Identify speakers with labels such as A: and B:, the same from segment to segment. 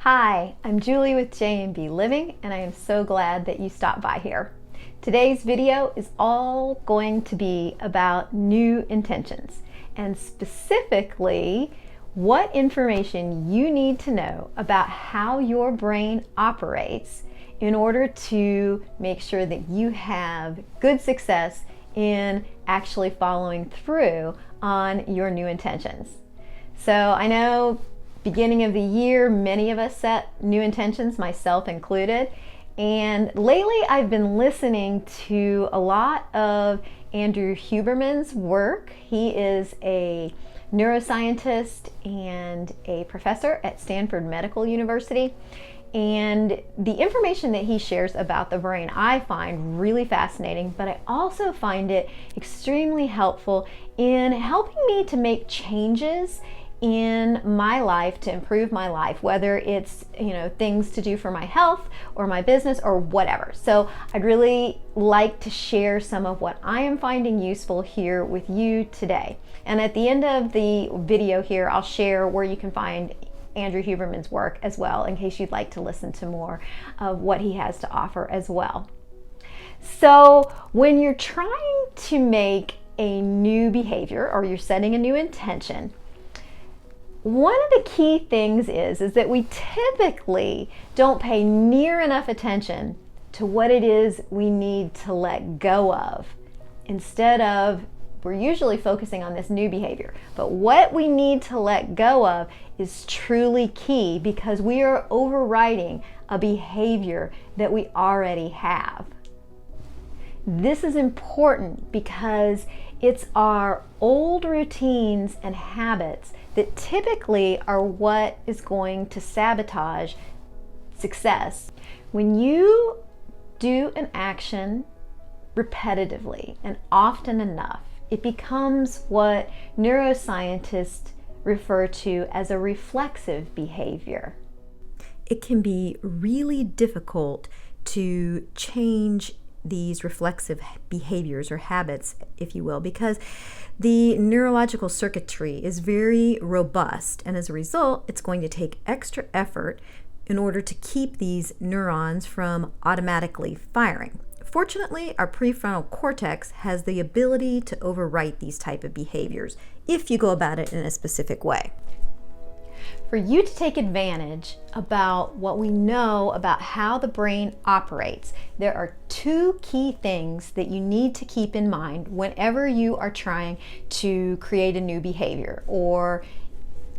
A: Hi, I'm Julie with J&B Living, and I am so glad that you stopped by here. Today's video is all going to be about new intentions, and specifically what information you need to know about how your brain operates in order to make sure that you have good success in actually following through on your new intentions. So I know beginning of the year, many of us set new intentions, myself included. And lately I've been listening to a lot of Andrew Huberman's work. He is a neuroscientist and a professor at Stanford Medical University. And the information that he shares about the brain I find really fascinating, but I also find it extremely helpful in helping me to make changes in my life to improve my life, whether it's things to do for my health or my business or whatever. So I'd really like to share some of what I am finding useful here with you today. And at the end of the video here, I'll share where you can find Andrew Huberman's work as well, in case you'd like to listen to more of what he has to offer as well. So when you're trying to make a new behavior or you're setting a new intention, one of the key things is that we typically don't pay near enough attention to what it is we need to let go of. Instead of, we're usually focusing on this new behavior, but what we need to let go of is truly key because we are overriding a behavior that we already have. This is important because it's our old routines and habits that typically are what is going to sabotage success. When you do an action repetitively and often enough, it becomes what neuroscientists refer to as a reflexive behavior. It can be really difficult to change these reflexive behaviors or habits, if you will, because the neurological circuitry is very robust, and as a result, it's going to take extra effort in order to keep these neurons from automatically firing. Fortunately, our prefrontal cortex has the ability to overwrite these type of behaviors if you go about it in a specific way. For you to take advantage about what we know about how the brain operates, there are two key things that you need to keep in mind whenever you are trying to create a new behavior or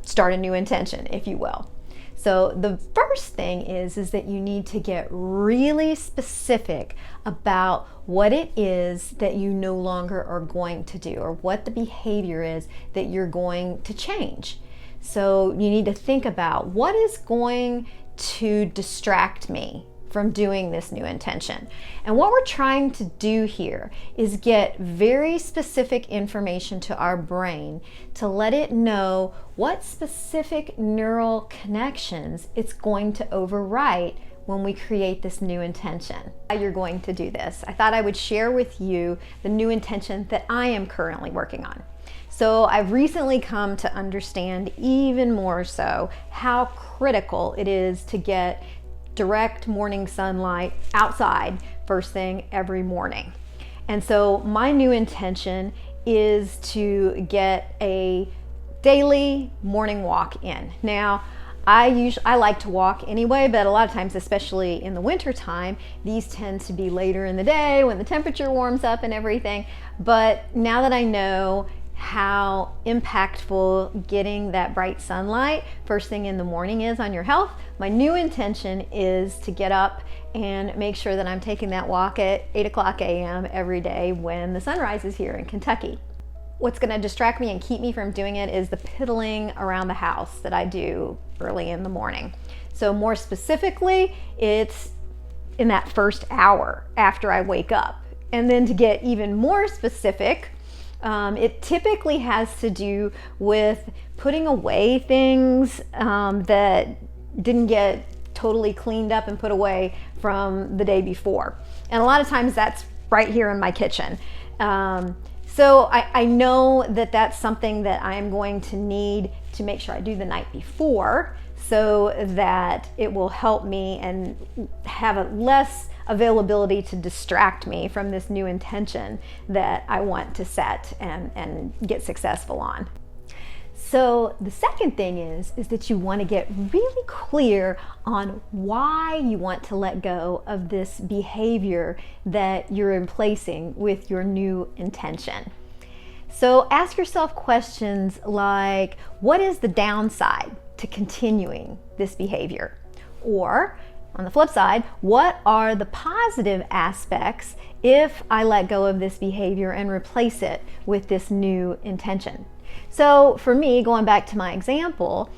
A: start a new intention, if you will. So the first thing is that you need to get really specific about what it is that you no longer are going to do, or what the behavior is that you're going to change. So you need to think about what is going to distract me from doing this new intention. And what we're trying to do here is get very specific information to our brain to let it know what specific neural connections it's going to overwrite when we create this new intention. How you're going to do this. I thought I would share with you the new intention that I am currently working on. So I've recently come to understand even more so how critical it is to get direct morning sunlight outside first thing every morning. And so my new intention is to get a daily morning walk in. Now, I like to walk anyway, but a lot of times, especially in the winter time, these tend to be later in the day when the temperature warms up and everything. But now that I know how impactful getting that bright sunlight first thing in the morning is on your health, my new intention is to get up and make sure that I'm taking that walk at 8 o'clock a.m. every day when the sun rises here in Kentucky. What's going to distract me and keep me from doing it is the piddling around the house that I do early in the morning. So more specifically, it's in that first hour after I wake up. And then to get even more specific, it typically has to do with putting away things that didn't get totally cleaned up and put away from the day before. And a lot of times that's right here in my kitchen. So I know that that's something that I'm going to need to make sure I do the night before so that it will help me and have a less availability to distract me from this new intention that I want to set and get successful on. So the second thing is that you want to get really clear on why you want to let go of this behavior that you're replacing with your new intention. So ask yourself questions like, what is the downside to continuing this behavior? Or on the flip side, what are the positive aspects if I let go of this behavior and replace it with this new intention? So for me, going back to my example,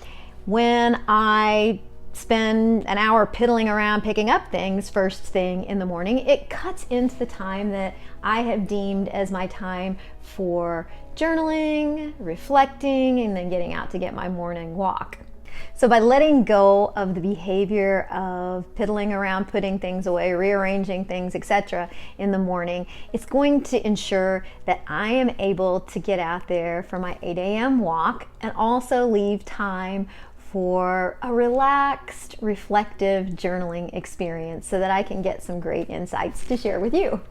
A: when I spend an hour piddling around picking up things first thing in the morning, it cuts into the time that I have deemed as my time for journaling, reflecting, and then getting out to get my morning walk. So by letting go of the behavior of piddling around, putting things away, rearranging things, etc. in the morning, it's going to ensure that I am able to get out there for my 8 a.m. walk and also leave time for a relaxed, reflective journaling experience so that I can get some great insights to share with you.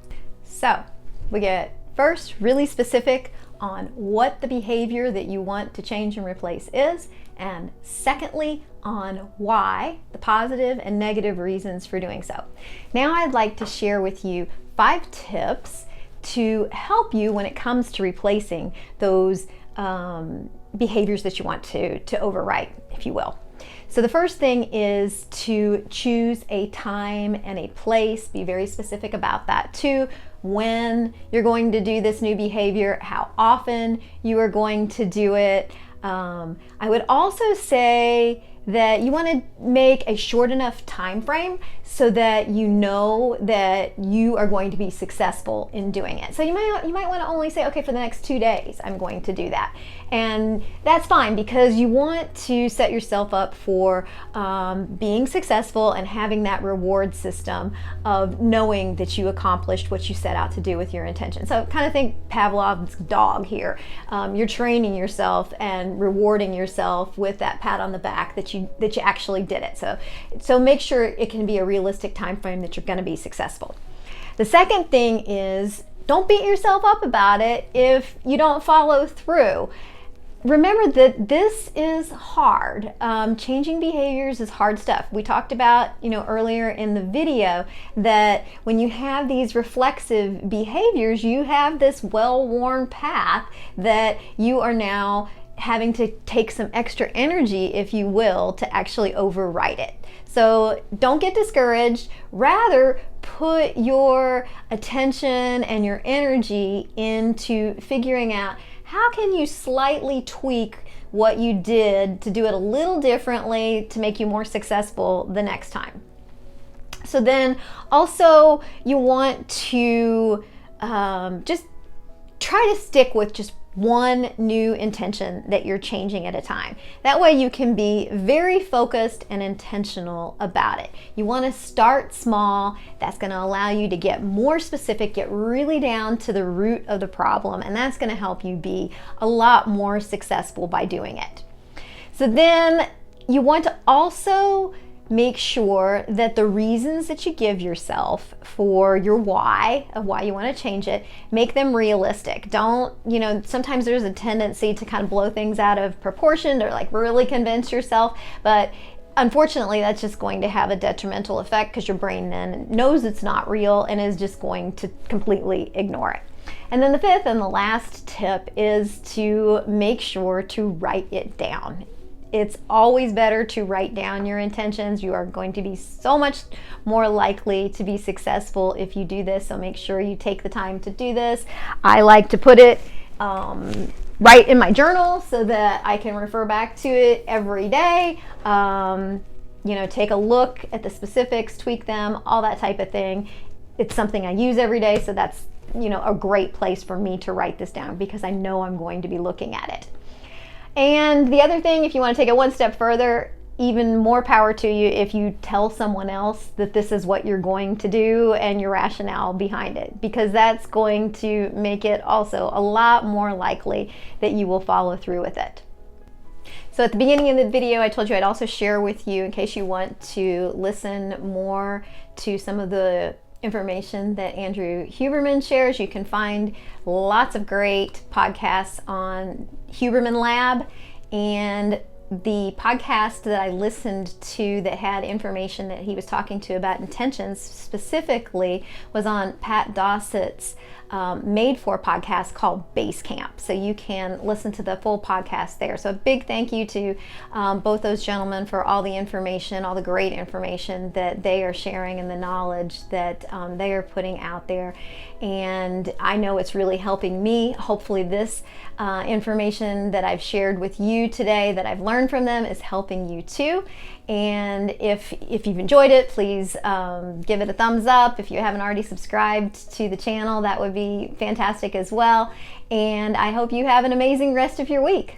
A: So we get first really specific on what the behavior that you want to change and replace is, and secondly, on why, the positive and negative reasons for doing so. Now I'd like to share with you 5 tips to help you when it comes to replacing those behaviors that you want to overwrite, if you will. So the first thing is to choose a time and a place. Be very specific about that too. When you're going to do this new behavior, how often you are going to do it. I would also say that you want to make a short enough time frame so that you know that you are going to be successful in doing it. So you might want to only say, okay, for the next 2 days I'm going to do that. And that's fine, because you want to set yourself up for being successful and having that reward system of knowing that you accomplished what you set out to do with your intention. So kind of think Pavlov's dog here. You're training yourself and rewarding yourself with that pat on the back that you actually did it. So make sure it can be a realistic time frame that you're going to be successful. The second thing is, don't beat yourself up about it if you don't follow through. Remember that this is hard. Changing behaviors is hard stuff. We talked about, earlier in the video that when you have these reflexive behaviors, you have this well-worn path that you are now having to take some extra energy, if you will, to actually overwrite it. So don't get discouraged. Rather, put your attention and your energy into figuring out how can you slightly tweak what you did to do it a little differently to make you more successful the next time. So then also you want to just try to stick with just one new intention that you're changing at a time. That way you can be very focused and intentional about it. You want to start small. That's going to allow you to get more specific, get really down to the root of the problem, and that's going to help you be a lot more successful by doing it. So then you want to also make sure that the reasons that you give yourself for your why, of why you want to change it, make them realistic. Don't, sometimes there's a tendency to kind of blow things out of proportion or like really convince yourself, but unfortunately that's just going to have a detrimental effect because your brain then knows it's not real and is just going to completely ignore it. And then the fifth and the last tip is to make sure to write it down. It's always better to write down your intentions. You are going to be so much more likely to be successful if you do this, so make sure you take the time to do this. I like to put it right in my journal so that I can refer back to it every day. Take a look at the specifics, tweak them, all that type of thing. It's something I use every day, so that's a great place for me to write this down because I know I'm going to be looking at it. And the other thing, if you want to take it one step further, even more power to you if you tell someone else that this is what you're going to do and your rationale behind it, because that's going to make it also a lot more likely that you will follow through with it. So at the beginning of the video, I told you I'd also share with you, in case you want to listen more to some of the information that Andrew Huberman shares. You can find lots of great podcasts on Huberman Lab, and the podcast that I listened to that had information that he was talking to about intentions specifically was on Pat Dossett's Made For podcast called Base Camp. So you can listen to the full podcast there. So a big thank you to both those gentlemen for all the information, all the great information that they are sharing and the knowledge that they are putting out there. And I know it's really helping me. Hopefully this information that I've shared with you today, that I've learned from them, is helping you too. And if you've enjoyed it, please give it a thumbs up. If you haven't already subscribed to the channel, that would be fantastic as well. And I hope you have an amazing rest of your week.